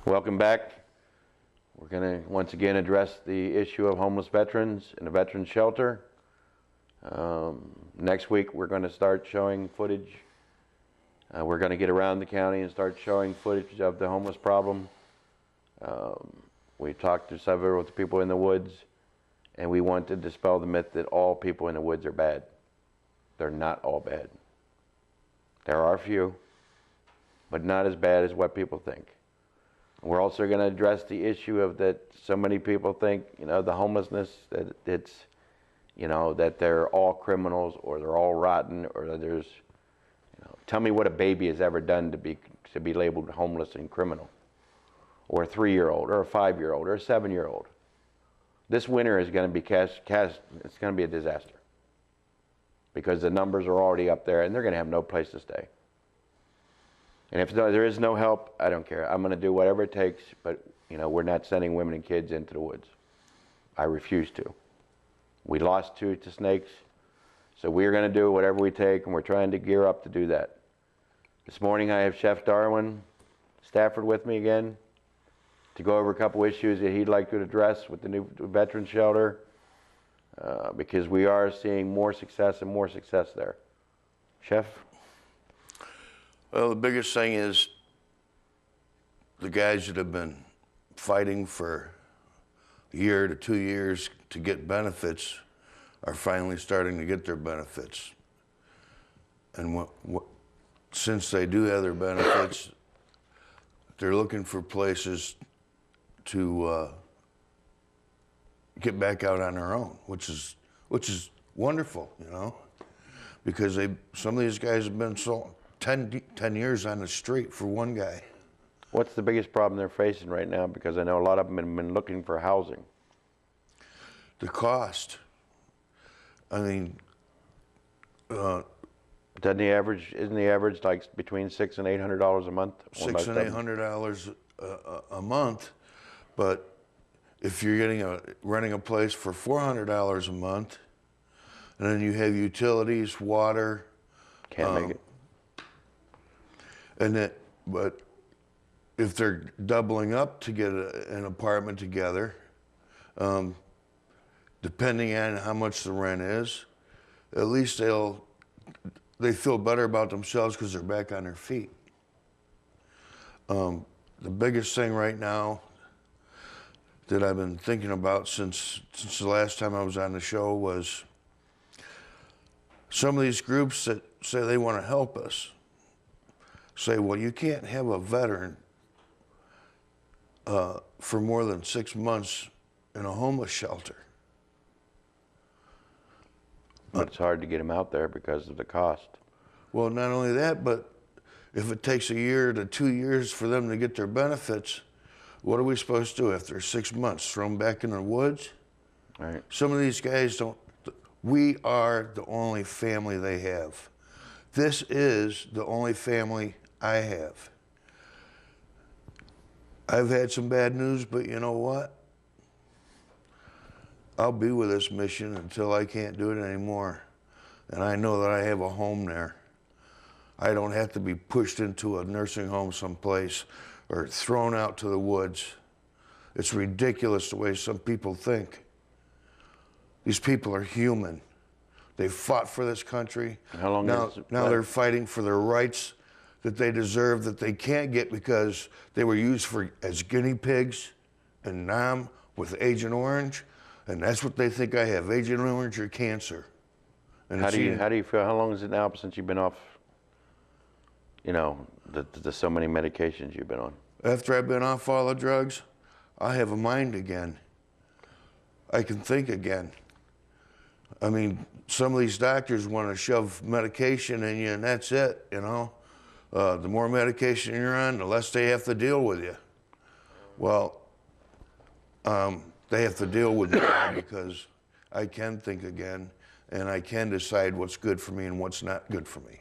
Welcome back. We're going to once again address the issue of homeless veterans in a veterans shelter. Next week we're going to start showing footage. We're going to get around the county and start showing footage of the homeless problem. We talked to several of the people in the woods, and we want to dispel the myth that all people in the woods are bad. They're not all bad. There are a few, but not as bad as what people think. We're also going to address the issue of that so many people think, the homelessness, that it's, that they're all criminals or they're all rotten or that there's, tell me what a baby has ever done to be labeled homeless and criminal, or a 3-year-old or a 5-year-old or a 7-year-old. This winter is going to be it's going to be a disaster because the numbers are already up there and they're going to have no place to stay. And if there is no help, I don't care. I'm going to do whatever it takes, but we're not sending women and kids into the woods. I refuse to. We lost 2 to snakes, so we're going to do whatever we take, and we're trying to gear up to do that. This morning I have Chef Darwin Stafford with me again to go over a couple issues that he'd like to address with the new veterans shelter, because we are seeing more success and more success there. Chef? Well, the biggest thing is the guys that have been fighting for a year to 2 years to get benefits are finally starting to get their benefits. And since they do have their benefits, they're looking for places to get back out on their own, which is wonderful, because some of these guys have been 10 years on the street for one guy. What's the biggest problem they're facing right now? Because I know a lot of them have been looking for housing. The cost. I mean, isn't the average like between $600 and $800 a month? $600 and $800 a month, but if you're renting a place for $400 a month, and then you have utilities, water, can't make it. But if they're doubling up to get an apartment together, depending on how much the rent is, at least they feel better about themselves because they're back on their feet. The biggest thing right now that I've been thinking about since the last time I was on the show was some of these groups that say they want to help us say, well, you can't have a veteran for more than 6 months in a homeless shelter. But it's hard to get them out there because of the cost. Well, not only that, but if it takes a year to 2 years for them to get their benefits, what are we supposed to do after 6 months? Throw them back in the woods? Right. Some of these guys don't. We are the only family they have. This is the only family I have. I've had some bad news, but you know what? I'll be with this mission until I can't do it anymore. And I know that I have a home there. I don't have to be pushed into a nursing home someplace or thrown out to the woods. It's ridiculous the way some people think. These people are human. They fought for this country. How long now they're fighting for their rights that they deserve, that they can't get because they were used as guinea pigs in Nam with Agent Orange, and that's what they think I have, Agent Orange or cancer. And how do you feel? How long is it now since you've been off, the so many medications you've been on? After I've been off all the drugs, I have a mind again. I can think again. I mean, some of these doctors want to shove medication in you and that's it, The more medication you're on, the less they have to deal with you. Well, they have to deal with me now because I can think again and I can decide what's good for me and what's not good for me.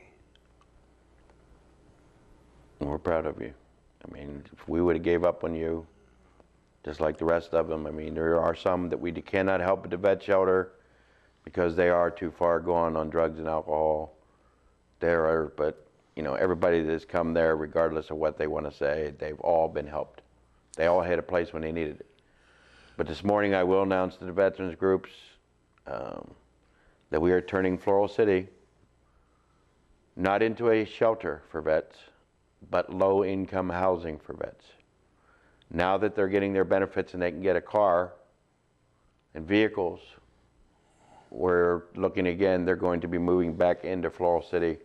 We're proud of you. I mean, if we would have gave up on you, just like the rest of them, I mean, there are some that we cannot help at the vet shelter because they are too far gone on drugs and alcohol. But everybody that's come there, regardless of what they want to say, they've all been helped. They all had a place when they needed it. But this morning I will announce to the veterans groups that we are turning Floral City not into a shelter for vets, but low-income housing for vets. Now that they're getting their benefits and they can get a car and vehicles, we're looking again, they're going to be moving back into Floral City,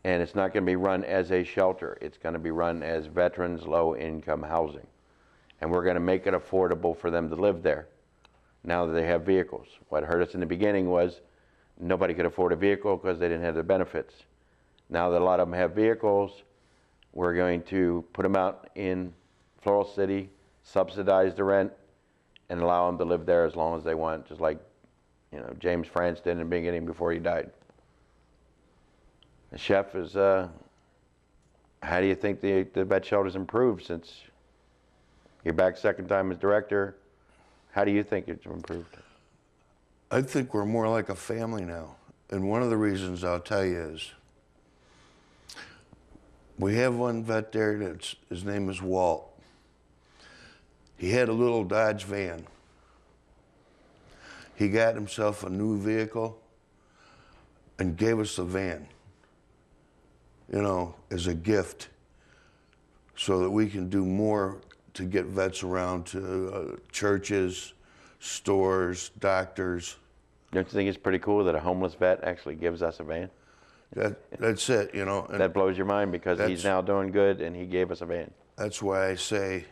and it's not going to be run as a shelter. It's going to be run as veterans low-income housing. And we're going to make it affordable for them to live there now that they have vehicles. What hurt us in the beginning was nobody could afford a vehicle because they didn't have the benefits. Now that a lot of them have vehicles, we're going to put them out in Floral City, subsidize the rent, and allow them to live there as long as they want, just like James France did in the beginning before he died. The chef is, how do you think the vet shelter's improved since you're back second time as director? How do you think it's improved? I think we're more like a family now. And one of the reasons I'll tell you is, we have one vet there his name is Walt. He had a little Dodge van. He got himself a new vehicle and gave us the van, as a gift so that we can do more to get vets around to churches, stores, doctors. Don't you think it's pretty cool that a homeless vet actually gives us a van? That's it, And that blows your mind because he's now doing good and he gave us a van. That's why I say,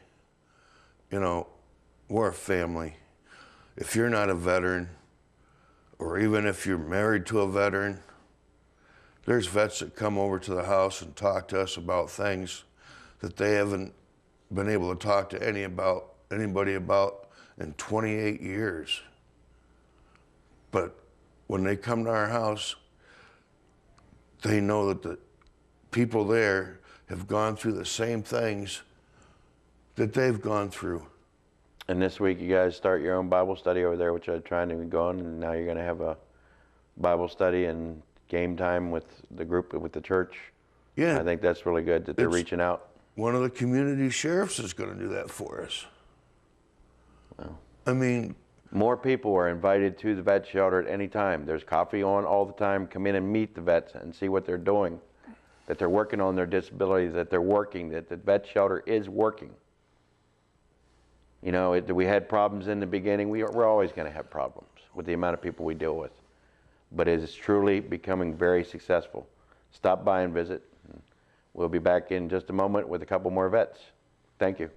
we're a family. If you're not a veteran, or even if you're married to a veteran, there's vets that come over to the house and talk to us about things that they haven't been able to talk to anybody about in 28 years. But when they come to our house, they know that the people there have gone through the same things that they've gone through. And this week you guys start your own Bible study over there, which I'm trying to go on, and now you're going to have a Bible study and game time with the group, with the church. Yeah. I think that's really good that they're reaching out. One of the community sheriffs is going to do that for us. Well, I mean, more people are invited to the vet shelter at any time. There's coffee on all the time. Come in and meet the vets and see what they're doing, that they're working on their disabilities, that they're working, that the vet shelter is working. We had problems in the beginning. We're always going to have problems with the amount of people we deal with. But it is truly becoming very successful. Stop by and visit. We'll be back in just a moment with a couple more vets. Thank you.